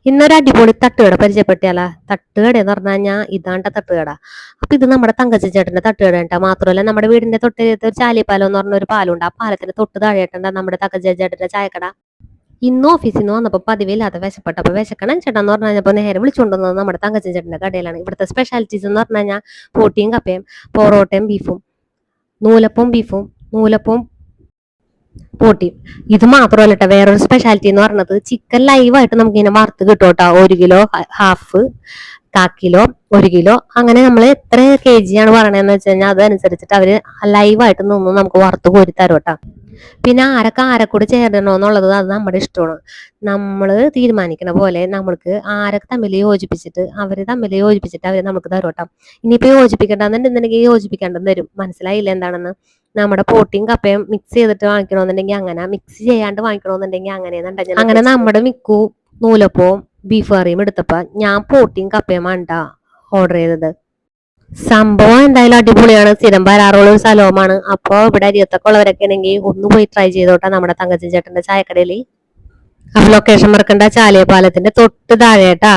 ഇന്നൊരു അടിപൊളി തട്ടുകട പരിചയപ്പെട്ടിയാലാ. തട്ടുകട എന്ന് പറഞ്ഞു കഴിഞ്ഞാൽ ഇതാണ്ട തട്ടുകട. അപ്പൊ ഇത് നമ്മുടെ തങ്കച്ചൻ ചേട്ടന്റെ തട്ടുകട ഉണ്ടാ. മാത്രമല്ല നമ്മുടെ വീടിന്റെ തൊട്ടടുത്ത് ഒരു ചാലിപ്പാലം എന്ന് പറഞ്ഞ ഒരു പാലമുണ്ട്. ആ പാലത്തിന് തൊട്ട് താഴെയായിട്ടുണ്ട് നമ്മുടെ തങ്കച്ചൻ ചേട്ടന്റെ ചായക്കട. ഇന്ന് ഓഫീസിൽ നിന്ന് വന്നപ്പോൾ പതിവില്ലാതെ വിശപ്പെട്ടപ്പോ വിശക്കണം ചേട്ടാ എന്ന് പറഞ്ഞു കഴിഞ്ഞപ്പോൾ നേരെ വിളിച്ചുകൊണ്ടുവന്നത് നമ്മുടെ തങ്കച്ചൻ ചേട്ടന്റെ കടയിലാണ്. ഇവിടുത്തെ സ്പെഷ്യാലിറ്റീസ് എന്ന് പറഞ്ഞു കഴിഞ്ഞാൽ പോട്ടിയും കപ്പയും പൊറോട്ടയും ബീഫും, നൂലപ്പവും ബീഫും, നൂലപ്പവും പോട്ടിയും. ഇത് മാത്രമല്ല ട്ടോ, വേറൊരു സ്പെഷ്യാലിറ്റി എന്ന് പറഞ്ഞത് ചിക്കൻ ലൈവായിട്ട് നമുക്ക് ഇങ്ങനെ വറുത്ത് കിട്ടും കേട്ടോ. 1 കിലോ, ഹാഫ്, 1/4 കിലോ, 1 കിലോ, അങ്ങനെ നമ്മൾ എത്ര kg ആണ് പറയണതെന്ന് വെച്ച് കഴിഞ്ഞാൽ അതനുസരിച്ചിട്ട് അവര് ലൈവായിട്ട് നിന്ന് നമുക്ക് വറുത്ത് കോരി തരും കേട്ടോ. പിന്നെ ആരൊക്കെ ആരെക്കൂടെ ചേരണമെന്നുള്ളത് അത് നമ്മുടെ ഇഷ്ടമാണ്. നമ്മൾ തീരുമാനിക്കണ പോലെ നമ്മൾക്ക് ആരൊക്കെ തമ്മിൽ യോജിപ്പിച്ചിട്ട് അവര് നമുക്ക് തരും കേട്ടോ. ഇനിയിപ്പോ യോജിപ്പിക്കണ്ടെന്നുണ്ടെങ്കിൽ യോജിപ്പിക്കേണ്ടെന്ന് തരും. മനസ്സിലായില്ല എന്താണെന്ന്? നമ്മുടെ പോട്ടിയും കപ്പയും മിക്സ് ചെയ്തിട്ട് വാങ്ങിക്കണമെന്നുണ്ടെങ്കിൽ അങ്ങനെ, മിക്സ് ചെയ്യാണ്ട് വാങ്ങിക്കണമെന്നുണ്ടെങ്കിൽ അങ്ങനെയെന്നുണ്ടെങ്കിൽ അങ്ങനെ നമ്മുടെ മിക്കു നൂലപ്പവും ബീഫ് കറിയും എടുത്തപ്പോ ഞാൻ പോട്ടിയും കപ്പയും വേണ്ട ഓർഡർ ചെയ്തത്. സംഭവം എന്തായാലും അടിപൊളിയാണ്. സ്ഥിരം വരാറുള്ള ഒരു സ്ഥലവുമാണ്. അപ്പൊ ഇവിടെ അരിയത്തൊക്കെ ഉള്ളവരൊക്കെ ആണെങ്കിൽ ഒന്ന് പോയി ട്രൈ ചെയ്തോട്ടെ നമ്മുടെ തങ്കച്ചൻ ചേട്ടന്റെ ചായക്കടയിൽ. അപ്പൊ ലൊക്കേഷൻ മറക്കണ്ട, ചാലിയപ്പാലത്തിന്റെ തൊട്ട് താഴെട്ടാ.